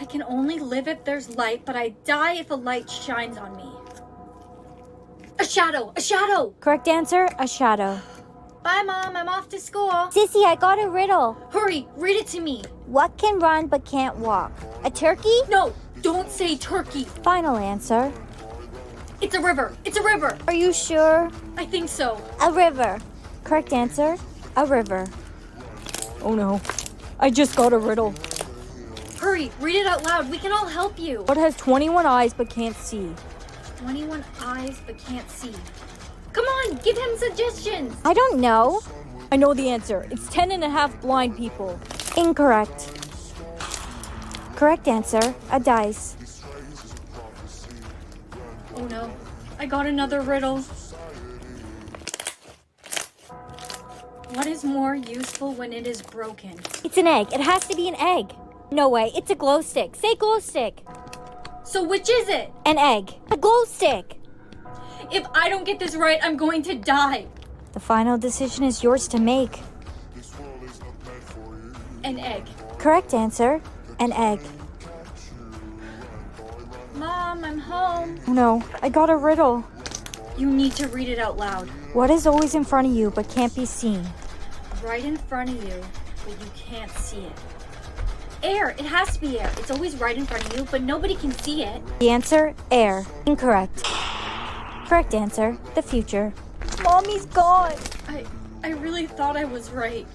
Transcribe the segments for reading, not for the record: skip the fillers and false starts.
I can only live if there's light, but I die if a light shines on me. A shadow! A shadow! Correct answer, a shadow. Bye, Mom. I'm off to school. Sissy, I got a riddle. Hurry, read it to me. What can run but can't walk? A turkey? No, don't say turkey. Final answer. It's a river. It's a river. Are you sure? I think so. A river. Correct answer, a river. Oh no, I just got a riddle. Hurry, read it out loud. We can all help you. What has 21 eyes but can't see? 21 eyes but can't see. Come on, give him suggestions. I don't know. I know the answer. It's 10 and a half blind people. Incorrect. Correct answer, a dice. Oh no, I got another riddle. What is more useful when it is broken? It's an egg. It has to be an egg. No way, it's a glow stick. Say glow stick. So which is it? An egg. A glow stick. If I don't get this right, I'm going to die. The final decision is yours to make. An egg. Correct answer, an egg. Mom, I'm home. Oh no, I got a riddle. You need to read it out loud. What is always in front of you but can't be seen? Right in front of you, but you can't see it. Air. It has to be air. It's always right in front of you, but nobody can see it. The answer, air. Incorrect. Correct answer, the future. Mommy's gone. I really thought I was right.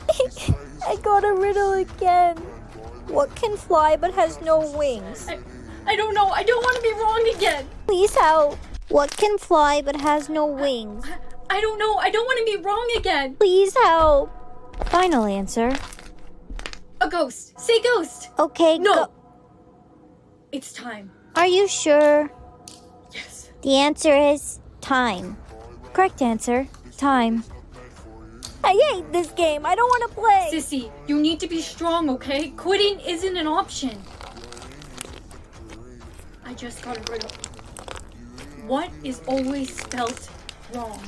I got a riddle again. What can fly but has no wings? I don't know. I don't want to be wrong again. Please help. What can fly but has no wings? I don't know. I don't want to be wrong again. Please help. Final answer. A ghost. Say ghost. Okay, No. It's time. Are you sure? Yes. The answer is time. Correct answer, time. I hate this game. I don't want to play. Sissy, you need to be strong, okay? Quitting isn't an option. I just got a riddle. What is always spelt wrong?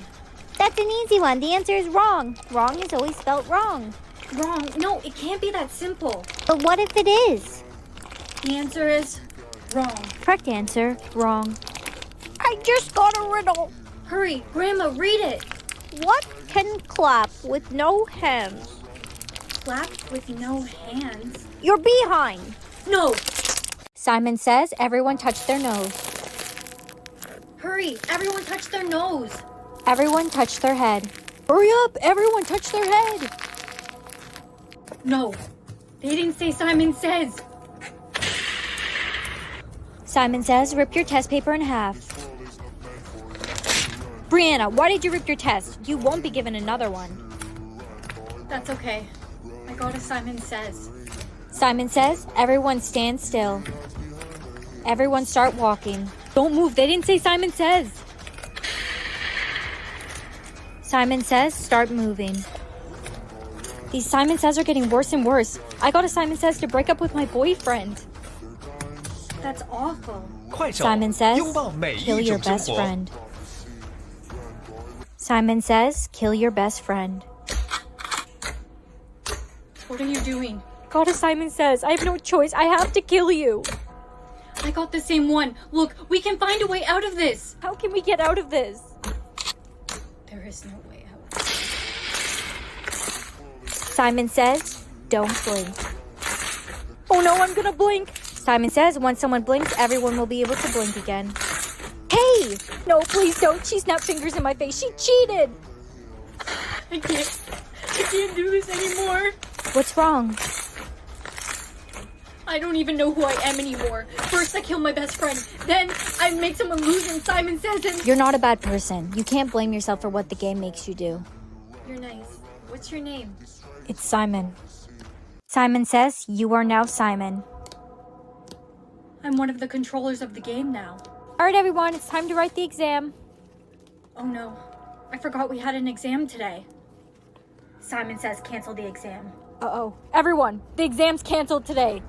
That's an easy one. The answer is wrong. Wrong is always spelled wrong. Wrong. No, it can't be that simple. But what if it is? The answer is wrong. Correct answer, wrong. I just got a riddle. Hurry, Grandma, read it. What can clap with no hands? Clap with no hands. Your behind. No. Simon says everyone touch their nose. Hurry, everyone touch their nose. Everyone touch their head. Hurry up! Everyone touch their head! No. They didn't say Simon says. Simon says rip your test paper in half. Brianna, why did you rip your test? You won't be given another one. That's okay. I got a Simon says. Simon says everyone stand still. Everyone start walking. Don't move. They didn't say Simon says. Simon says start moving. These Simon says are getting worse and worse. I got a Simon says to break up with my boyfriend. That's awful. Simon says kill your best friend. Simon says kill your best friend. What are you doing? Got a Simon says. I have no choice. I have to kill you. I got the same one. Look, we can find a way out of this. How can we get out of this? There is no way out. Simon says don't blink. Oh no, I'm gonna blink. Simon says once someone blinks, everyone will be able to blink again. Hey! No, please don't. She snapped fingers in my face. She cheated. I can't do this anymore. What's wrong? I don't even know who I am anymore. First I kill my best friend, then I make someone lose and Simon says and... You're not a bad person. You can't blame yourself for what the game makes you do. You're nice. What's your name? It's Simon. Simon says you are now Simon. I'm one of the controllers of the game now. All right, everyone. It's time to write the exam. Oh no. I forgot we had an exam today. Simon says cancel the exam. Uh-oh. Everyone, the exam's canceled today.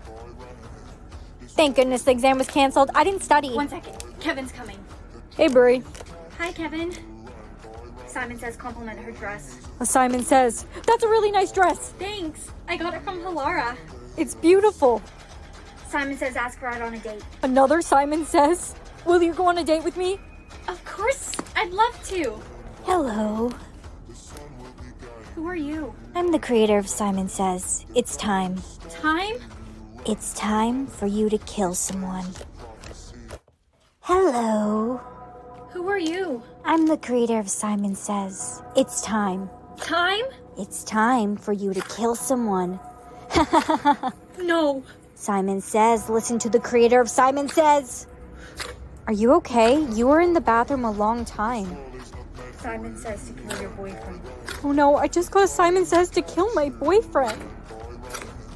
Thank goodness the exam was canceled. I didn't study. 1 second. Kevin's coming. Hey, Brie. Hi, Kevin. Simon says compliment her dress. Simon says, that's a really nice dress. Thanks. I got it from Hilara. It's beautiful. Simon says ask her out on a date. Another Simon Says? Will you go on a date with me? Of course, I'd love to. Hello. Who are you? I'm the creator of Simon Says. It's time. Time? It's time for you to kill someone. Hello. Who are you? I'm the creator of Simon Says. It's time. Time? It's time for you to kill someone. No. Simon Says, listen to the creator of Simon Says. Are you okay? You were in the bathroom a long time. Simon says to kill your boyfriend. Oh no, I just got a Simon Says to kill my boyfriend.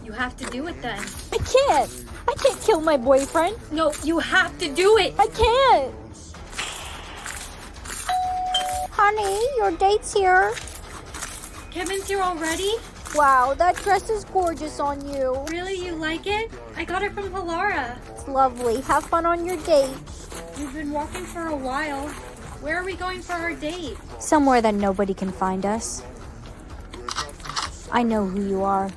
You have to do it then. I can't. I can't kill my boyfriend. No, you have to do it. I can't. Honey, your date's here. Kevin's here already? Wow, that dress is gorgeous on you. Really, you like it? I got it from Palara. It's lovely. Have fun on your date. We've been walking for a while. Where are we going for our date? Somewhere that nobody can find us. I know who you are.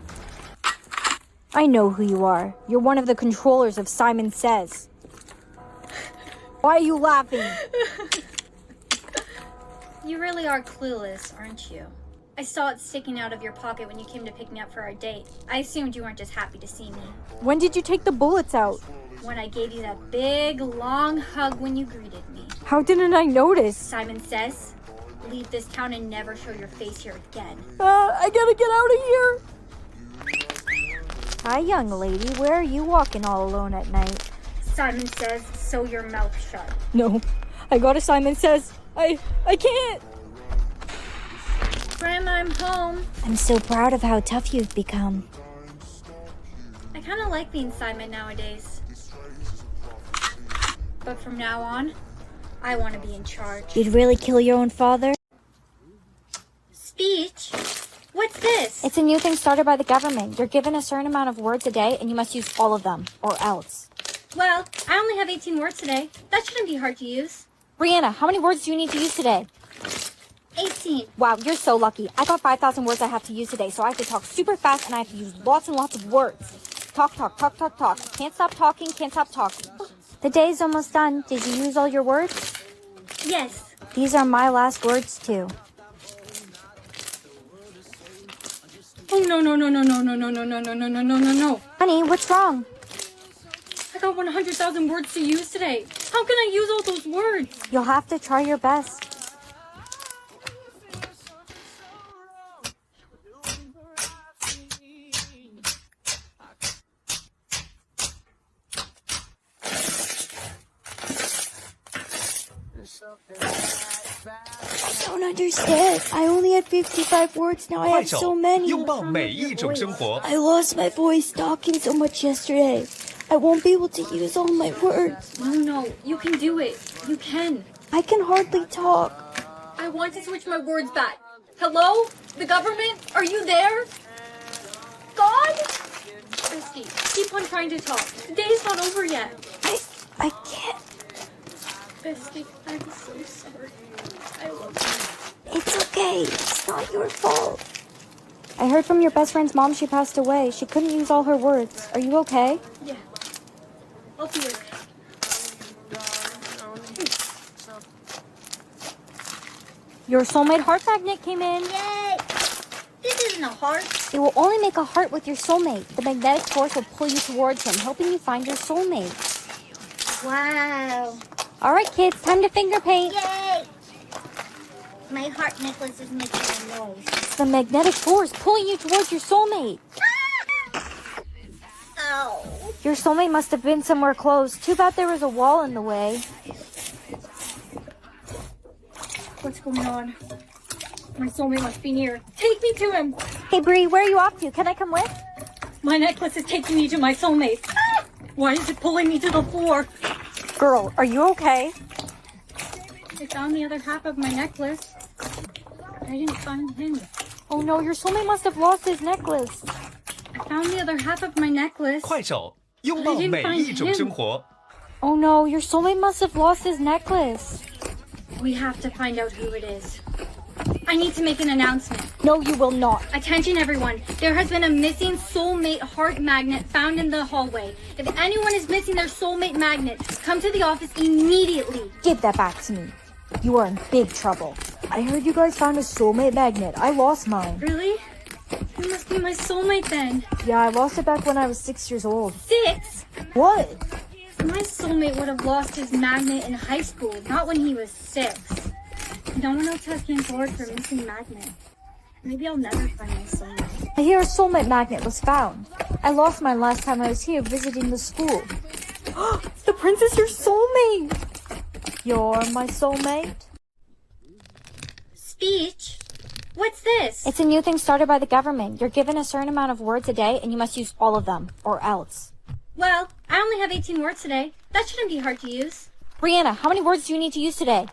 I know who you are. You're one of the controllers of Simon Says. Why are you laughing? You really are clueless, aren't you? I saw it sticking out of your pocket when you came to pick me up for our date. I assumed you weren't just happy to see me. When did you take the bullets out? When I gave you that big, long hug when you greeted me. How didn't I notice? Simon says, leave this town and never show your face here again. I gotta get out of here. Hi, young lady. Where are you walking all alone at night? Simon says, sew your mouth shut. No, I got a Simon Says. I can't. Grandma, I'm home. I'm so proud of how tough you've become. I kind of like being Simon nowadays. But from now on, I want to be in charge. You'd really kill your own father? Speech? What's this? It's a new thing started by the government. You're given a certain amount of words a day, and you must use all of them, or else. Well, I only have 18 words today. That shouldn't be hard to use. Brianna, how many words do you need to use today? 18. Wow, you're so lucky. I got 5,000 words I have to use today, so I have to talk super fast, and I have to use lots and lots of words. Talk, talk, talk, talk, talk. Can't stop talking, can't stop talking. The day's almost done. Did you use all your words? Yes. These are my last words, too. Oh, no. Honey, what's wrong? I got 100,000 words to use today. How can I use all those words? You'll have to try your best. I don't understand. I only had 55 words. Now I 快 have 手 so many. 拥抱每一种生活。 I lost my voice talking so much yesterday. I won't be able to use all my words. No, you can do it. You can. I can hardly talk. I want to switch my words back. Hello? The government? Are you there? God? Christy, keep on trying to talk. The day's not over yet. I can't. Christy, I'm so sorry. I love you. It's okay. It's not your fault. I heard from your best friend's mom she passed away. She couldn't use all her words. Are you okay? Yeah. I'll be okay. Your soulmate heart magnet came in. Yay! This isn't a heart. It will only make a heart with your soulmate. The magnetic force will pull you towards him, helping you find your soulmate. Wow. All right, kids, time to finger paint. Yay! My heart necklace is making a noise. It's the magnetic force pulling you towards your soulmate. Ow. Your soulmate must have been somewhere close. Too bad there was a wall in the way. What's going on? My soulmate must be near. Take me to him. Hey, Bree, where are you off to? Can I come with? My necklace is taking me to my soulmate. Why is it pulling me to the floor? Girl, are you okay? I found the other half of my necklace. I didn't find him. Oh no, your soulmate must have lost his necklace. I found the other half of my necklace. 快手拥抱每一种生活。 Oh no, your soulmate must have lost his necklace. We have to find out who it is. I need to make an announcement. No, you will not. Attention everyone, there has been a missing soulmate heart magnet found in the hallway. If anyone is missing their soulmate magnet, come to the office immediately. Give that back to me. You are in big trouble. I heard you guys found a soulmate magnet. I lost mine. Really? You must be my soulmate then. Yeah, I lost it back when I was 6 years old. 6? What? My soulmate would have lost his magnet in high school, not when he was 6. No one else has came forward for missing magnet. Maybe I'll never find my soulmate. I hear a soulmate magnet was found. I lost mine last time I was here visiting the school. The prince is your soulmate! You're my soulmate? Speech? What's this? It's a new thing started by the government. You're given a certain amount of words a day, and you must use all of them, or else. Well, I only have 18 words today. That shouldn't be hard to use. Brianna, how many words do you need to use today?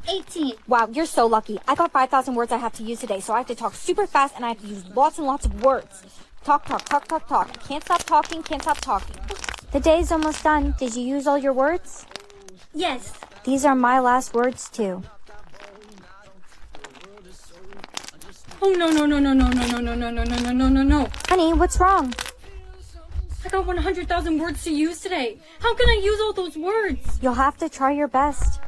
18. Wow, you're so lucky. I got 5,000 words I have to use today, so I have to talk super fast, and I have to use lots and lots of words. Talk, talk, talk, talk, talk. Can't stop talking, can't stop talking. The day's almost done. Did you use all your words? Yes. These are my last words, too. Oh, no, no, no, no, no, no, no, no, no, no, no, no, no, no, no. Honey, what's wrong? I got 100,000 words to use today. How can I use all those words? You'll have to try your best.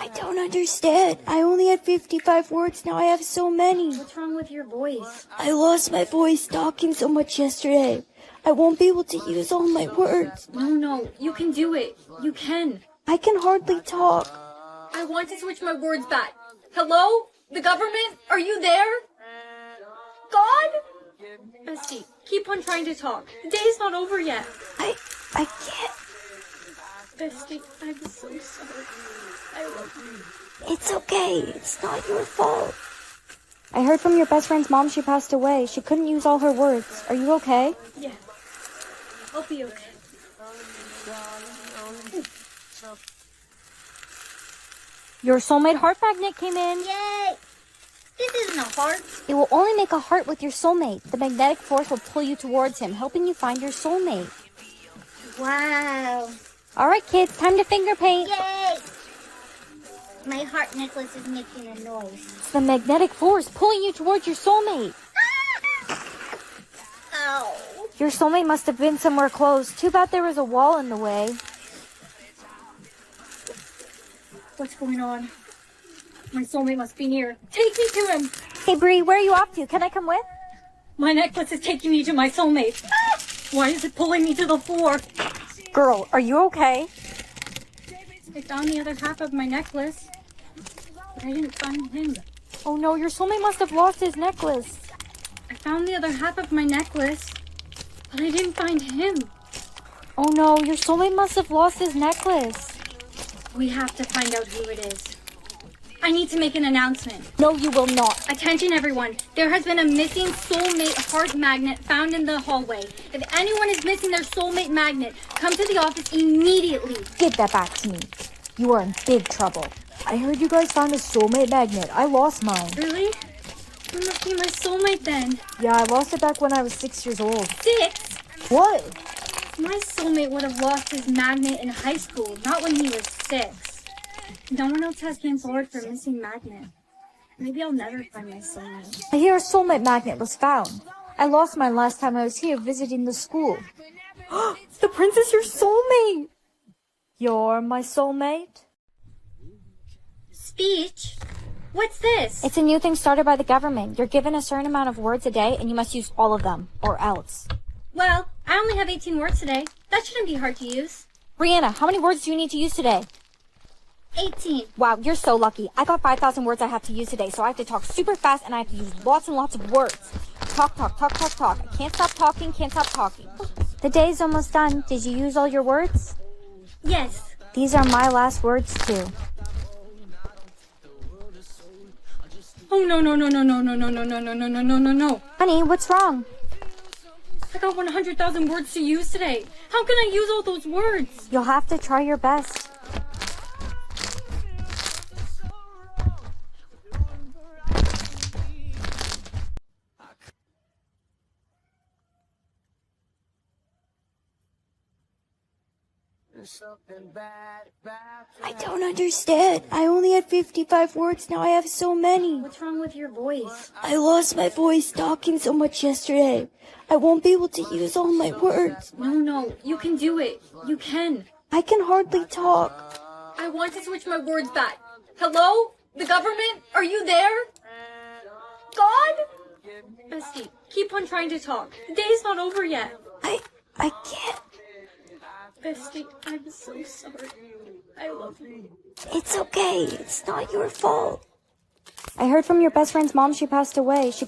I don't understand. I only had 55 words. Now I have so many. What's wrong with your voice? I lost my voice talking so much yesterday. I won't be able to use all my words. No, you can do it. You can. I can hardly talk. I want to switch my words back. Hello? The government? Are you there? God? Bestie, keep on trying to talk. The day's not over yet. I can't. Bestie, I'm so sorry. I love you. It's okay. It's not your fault. I heard from your best friend's mom she passed away. She couldn't use all her words. Are you okay? Yeah. I'll be okay. Your soulmate heart magnet came in. Yay! This isn't a heart. It will only make a heart with your soulmate. The magnetic force will pull you towards him, helping you find your soulmate. Wow. All right, kids, time to finger paint. Yay! My heart necklace is making a noise. It's the magnetic force pulling you towards your soulmate. Ow. Your soulmate must have been somewhere close. Too bad there was a wall in the way. What's going on? My soulmate must be near. Take me to him. Hey, Bree, where are you off to? Can I come with? My necklace is taking me to my soulmate. Why is it pulling me to the floor? Girl, are you okay? I found the other half of my necklace, but I didn't find him. Oh no, your soulmate must have lost his necklace. I found the other half of my necklace, but I didn't find him. Oh no, your soulmate must have lost his necklace. We have to find out who it is. I need to make an announcement. No, you will not. Attention everyone, there has been a missing soulmate heart magnet found in the hallway. If anyone is missing their soulmate magnet, come to the office immediately. Give that back to me. You are in big trouble. I heard you guys found a soulmate magnet. I lost mine. Really? You must be my soulmate then. Yeah, I lost it back when I was 6 years old. 6? What? My soulmate would have lost his magnet in high school, not when he was 6. No one else has came forward for missing magnet. Maybe I'll never find my soulmate. I hear a soulmate magnet was found. I lost mine last time I was here visiting the school. The prince is your soulmate! You're my soulmate? Speech? What's this? It's a new thing started by the government. You're given a certain amount of words a day, and you must use all of them, or else. Well, I only have 18 words today. That shouldn't be hard to use. Brianna, how many words do you need to use today? 18. Wow, you're so lucky. I got 5,000 words I have to use today, so I have to talk super fast, and I have to use lots and lots of words. Talk, talk, talk, talk, talk. I can't stop talking, can't stop talking. The day's almost done. Did you use all your words? Yes. These are my last words, too. Oh, no, no, no, no, no, no, no, no, no, no, no, no, no, no, no. Honey, what's wrong? I got 100,000 words to use today. How can I use all those words? You'll have to try your best. I don't understand. I only had 55 words, now I have so many. What's wrong with your voice? I lost my voice talking so much yesterday. I won't be able to use all my words. No, you can do it. You can. I can hardly talk. I want to switch my words back. Hello? The government? Are you there? God? Bestie, keep on trying to talk. The day's not over yet. I can't. Bestie, I'm so sorry. I love you. It's okay. It's not your fault. I heard from your best friend's mom she passed away. She